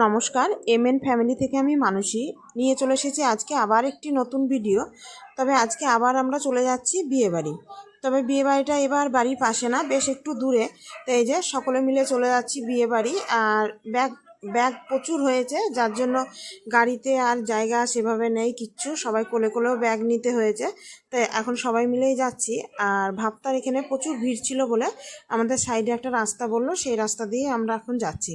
নমস্কার, MN family থেকে আমি মানসী নিয়ে চলে এসেছি আজকে আবার একটি নতুন ভিডিও। তবে আজকে আবার আমরা চলে যাচ্ছি বিয়েবাড়ি। তবে বিয়েবাড়িটা এবার বাড়ির পাশে না, বেশ একটু দূরে। তো এই যে সকলে মিলে চলে যাচ্ছি বিয়েবাড়ি। আর ব্যাগ ব্যাগ প্রচুর হয়েছে, যার জন্য গাড়িতে আর জায়গা সেভাবে নেই কিচ্ছু, সবাই কোলে কোলেও ব্যাগ নিতে হয়েছে। তো এখন সবাই মিলেই যাচ্ছি। আর ভাবতার এখানে প্রচুর ভিড় ছিল বলে আমাদের সাইডে একটা রাস্তা বললো, সেই রাস্তা দিয়ে আমরা এখন যাচ্ছি।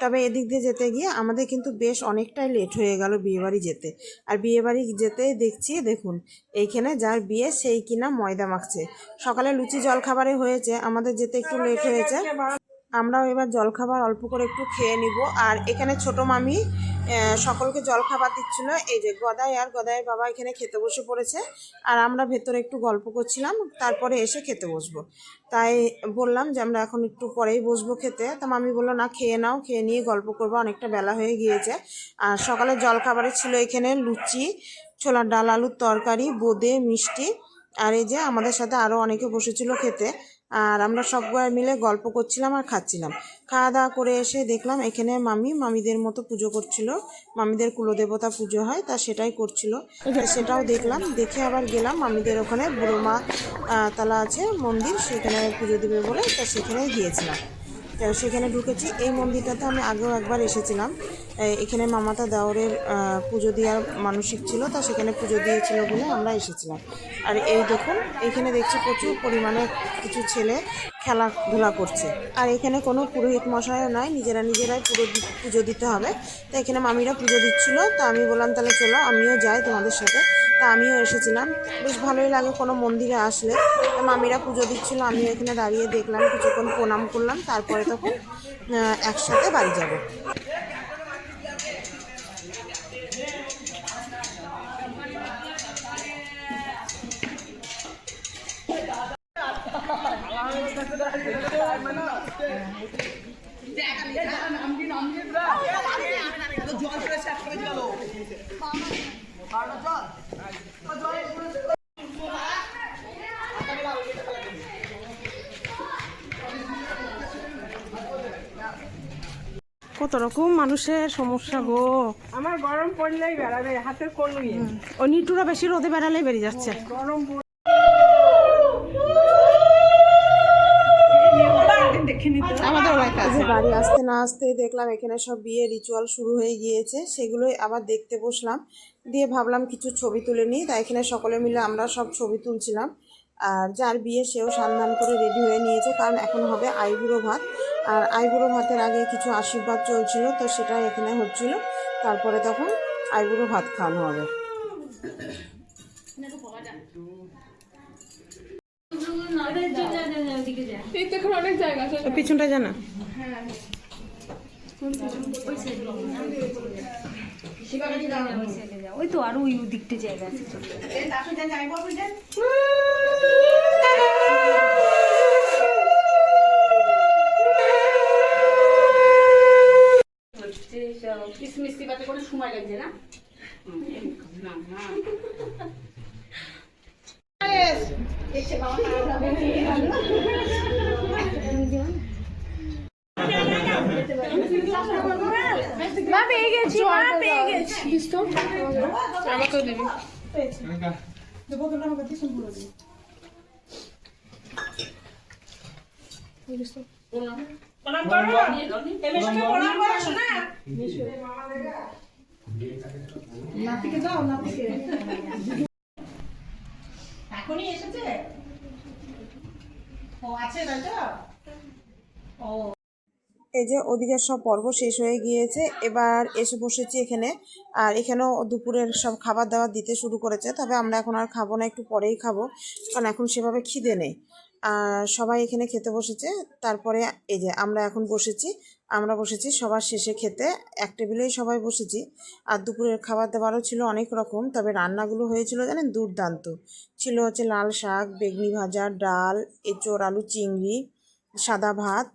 তবে এদিক দিয়ে যেতে গিয়ে আমাদের কিন্তু বেশ অনেকটাই লেট হয়ে গেল বিয়েবাড়ি যেতে। আর বিয়েবাড়ি যেতে দেখছি, দেখুন এইখানে যার বিয়ে সেই কিনা ময়দা মাখছে। সকালে লুচি জলখাবারে হয়েছে, আমাদের যেতে একটু লেট হয়েছে। আমরাও এবার জলখাবার অল্প করে একটু খেয়ে নিব। আর এখানে ছোট মামি সকলকে জলখাবার দিচ্ছিল। এই যে গদাই আর গদাইয়ের বাবা এখানে খেতে বসে পড়েছে, আর আমরা ভেতরে একটু গল্প করছিলাম, তারপরে এসে খেতে বসবো। তাই বললাম যে আমরা এখন একটু পরেই বসবো খেতে। তা মামি বললো না, খেয়ে নাও, খেয়ে নিয়ে গল্প করবো, অনেকটা বেলা হয়ে গিয়েছে। আর সকালে জলখাবারে ছিল এখানে লুচি, ছোলার ডাল, আলুর তরকারি, বোঁদে, মিষ্টি। আর এই যে আমাদের সাথে আরও অনেকে বসেছিল খেতে। আর আমরা সবাই মিলে গল্প করছিলাম আর খাচ্ছিলাম। খাওয়া দাওয়া করে এসে দেখলাম এখানে মামিদের মতো পুজো করছিল। মামিদের কুলদেবতা পুজো হয়, তা সেটাই করছিল। সেটাও দেখলাম, দেখে আবার গেলাম মামিদের ওখানে বুড়ো মা তালা আছে মন্দির, সেখানে পুজো দেবে বলে, তা সেখানেই গিয়েছিলাম। তো সেখানে ঢুকেছি। এই মন্দিরটাতে আমি আগেও একবার এসেছিলাম। এখানে মামাতা দেওরের পুজো দেওয়ার মানসিক ছিল, তা সেখানে পুজো দিয়েছিল বলে আমরা এসেছিলাম। আর এই দেখুন, এখানে দেখছি প্রচুর পরিমাণে কিছু ছেলে খেলাধুলা করছে। আর এখানে কোনো পুরোহিত মশাইও নয়, নিজেরাই পুজো দিতে হবে। তো এখানে মামিরা পুজো দিচ্ছিল, তা আমি বললাম তাহলে চলো আমিও যাই তোমাদের সাথে। তা আমিও এসেছিলাম। বেশ ভালোই লাগে কোনো মন্দিরে আসলে। তা মামিরা পুজো দিচ্ছিল, আমিও এখানে দাঁড়িয়ে দেখলাম, কিছুক্ষণ প্রণাম করলাম, তারপরে তখন একসাথে বাড়ি যাব। কত রকম মানুষের সমস্যা গো। আমার গরম পড়লেই বেড়াবে হাতের কোন ও নিটুরা বেশি রোদে বেড়ালেই বেরিয়ে যাচ্ছে। গরম আমাদের বাড়ি আসতে না আসতেই দেখলাম এখানে সব বিয়ে রিচুয়াল শুরু হয়ে গিয়েছে, সেগুলোই আবার দেখতে বসলাম। দিয়ে ভাবলাম কিছু ছবি তুলে নিই, তাই এখানে সকলে মিলে আমরা সব ছবি তুলছিলাম। আর যার বিয়ে সেও সান্ধান করে রেডি হয়ে নিয়েছে, কারণ এখন হবে আইবুড়ো ভাত। আর আইবুড়ো ভাতের আগে কিছু আশীর্বাদ চলছিল, তো সেটাই এখানে হচ্ছিল। তারপরে তখন আইবুড়ো ভাত খাওয়ানো হবে। অনেক জায়গা পিছনটা জানা ওই তো আরো ওই দিকটা জায়গা আছে। মিষ্টি পাতে করে সময় লাগছে না। মা পেয়ে গেছি আমাকেও দিবি। নাতিকে দাও, নাতিকে এখনই এসেছে। ও আছে রাজা। ও এই যে ওদিকে সব পর্ব শেষ হয়ে গিয়েছে, এবার এসে বসেছি এখানে। আর এখানেও দুপুরের সব খাবার দাবার দিতে শুরু করেছে, তবে আমরা এখন আর খাবো না, একটু পরেই খাবো, কারণ এখন সেভাবে খিদে নেই। আর সবাই এখানে খেতে বসেছে। তারপরে এই যে আমরা বসেছি সবার শেষে খেতে, এক টেবিলেই সবাই বসেছি। আর দুপুরের খাবার দাবারও ছিল অনেক রকম, তবে রান্নাগুলো হয়েছিল জানেন দুর্দান্ত। ছিল হচ্ছে লাল শাক, বেগনি ভাজা, ডাল, এঁচোড়, আলু, চিংড়ি, সাদা ভাত,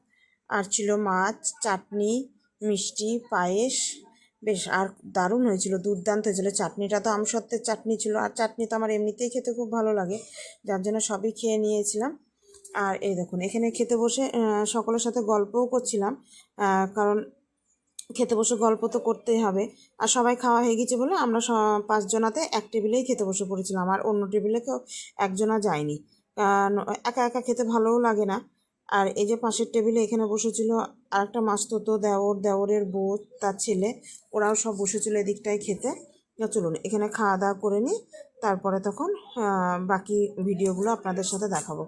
আর ছিল মাছ, চাটনি, মিষ্টি, পায়েস। বেশ আর দারুণ হয়েছিল, দুর্দান্ত হয়েছিল। চাটনিটা তো আমসত্ত্বের চাটনি ছিল, আর চাটনি তো আমার এমনিতেই খেতে খুব ভালো লাগে, যার জন্য সবই খেয়ে নিয়েছিলাম। আর এই দেখুন এখানে খেতে বসে সকলের সাথে গল্পও করছিলাম, কারণ খেতে বসে গল্প তো করতেই হবে। আর সবাই খাওয়া হয়ে গেছে বলে আমরা 5 জনাতে এক টেবিলেই খেতে বসে পড়েছিলাম, আর অন্য টেবিলে কেউ একজনা যায়নি, কারণ একা একা খেতে ভালোও লাগে না। আর এই যে পাশের টেবিলে এখানে বসেছিল আর একটা মাস্তুতো দেওর, দেওরের বউ, তার ছেলে, ওরাও সব বসেছিল এদিকটায় খেতে। চলুন এখানে খাওয়া দাওয়া করে নিই, তারপরে তখন বাকি ভিডিওগুলো আপনাদের সাথে দেখাবো।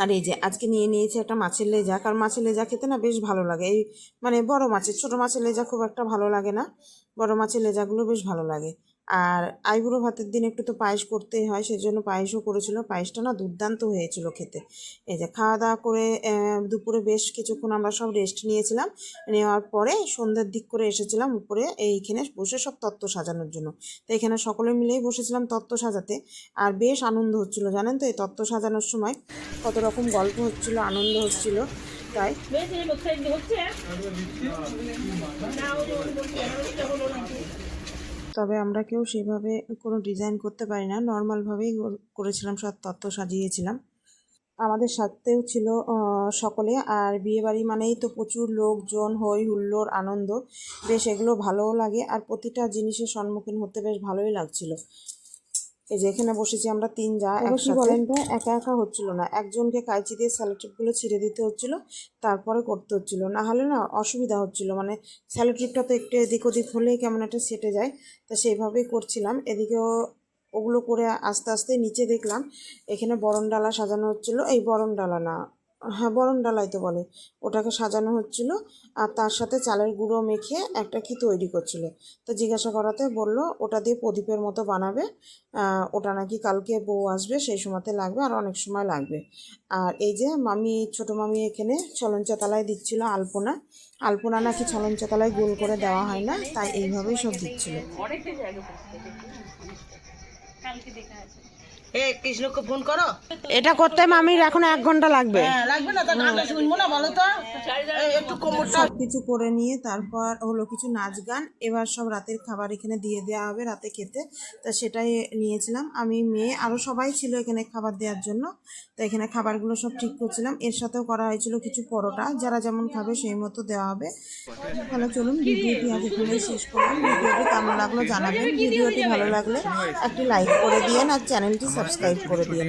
আর এই যে আজকে নিয়ে নিয়েছি একটা মাছের লেজা, কারণ মাছের লেজা খেতে না বেশ ভালো লাগে। এই মানে বড় মাছের, ছোট মাছের লেজা খুব একটা ভালো লাগে না, বড় মাছের লেজাগুলো বেশ ভালো লাগে। আর আইবুড়ো ভাতের দিন একটু তো পায়েস করতেই হয়, সেই জন্য পায়েসও করেছিল। পায়েসটা না দুর্দান্ত হয়েছিল খেতে। এই যে খাওয়া দাওয়া করে দুপুরে বেশ কিছুক্ষণ আমরা সব রেস্ট নিয়েছিলাম, নেওয়ার পরে সন্ধ্যের দিক করে এসেছিলাম উপরে এইখানে বসে সব তত্ত্ব সাজানোর জন্য। তো এখানে সকলে মিলেই বসেছিলাম তত্ত্ব সাজাতে, আর বেশ আনন্দ হচ্ছিল জানেন তো। এই তত্ত্ব সাজানোর সময় কত রকম গল্প হচ্ছিল, আনন্দ হচ্ছিল। তাই তবে আমরা কেউ সেভাবে কোনো ডিজাইন করতে পারি না, নর্মালভাবেই করেছিলাম, সব তত্ত্ব সাজিয়েছিলাম। আমাদের সাথেও ছিল সকলে। আর বিয়েবাড়ি মানেই তো প্রচুর লোকজন, হই হুল্লোড়, আনন্দ, বেশ এগুলো ভালোও লাগে। আর প্রতিটা জিনিসের সম্মুখীন হতে বেশ ভালোই লাগছিল। এই যে এখানে বসেছি আমরা 3 যা একসাথে। বলেন তো একা একা হচ্ছিল না, একজনকে কাঁচি দিয়ে স্যালোটেপগুলো ছিঁড়ে দিতে হচ্ছিল, তারপরে করতে হচ্ছিল, না হলে না অসুবিধা হচ্ছিল। মানে স্যালোটেপটা তো একটু এদিক ওদিক হলেই কেমন একটা সেটে যায়, তা সেইভাবেই করছিলাম। এদিকেও ওগুলো করে আস্তে আস্তে নিচে দেখলাম এখানে বরণ ডালা সাজানো হচ্ছিল। এই বরণ ডালা না, হ্যাঁ বরণ ডালাই তো বলে, ওটাকে সাজানো হচ্ছিল। আর তার সাথে চালের গুঁড়ো মেখে একটা কি তৈরি করছিল। তো জিজ্ঞাসা করাতে বলল ওটা দিয়ে প্রদীপের মতো বানাবে, ওটা নাকি কালকে বউ আসবে সেই সময়তে লাগবে, আর অনেক সময় লাগবে। আর এই যে মামি, ছোটো মামি এখানে ছলঞ্চা তলায় দিচ্ছিল আলপনা। আলপনা নাকি ছলঞ্চা তলায় গোল করে দেওয়া হয় না, তাই এইভাবেই সব দিচ্ছিল। কৃষ্ণকে ফোন করো। এটা করতে মামির এখন 1 ঘন্টা লাগবে। লাগবে না, তার গানটা শুনবো না, বলো তো একটু কোমরটা। সব কিছু করে নিয়ে তারপর হলো কিছু নাচ গান। এবার সব রাতের খাবার এখানে দিয়ে দেওয়া হবে রাতে খেতে, তা সেটাই নিয়েছিলাম আমি, মেয়ে, আরও সবাই ছিল এখানে খাবার দেওয়ার জন্য। তো এখানে খাবারগুলো সব ঠিক করছিলাম। এর সাথেও করা হয়েছিল কিছু পরোটা, যারা যেমন খাবে সেই মতো দেওয়া হবে। তাহলে চলুন ভিডিওটি আজ এখানেই শেষ করুন। ভিডিওটি কেমন লাগলো জানাবেন, ভিডিওটি ভালো লাগলে একটি লাইক করে দিয়েন আর চ্যানেলটি সাবস্ক্রাইব করে দিন।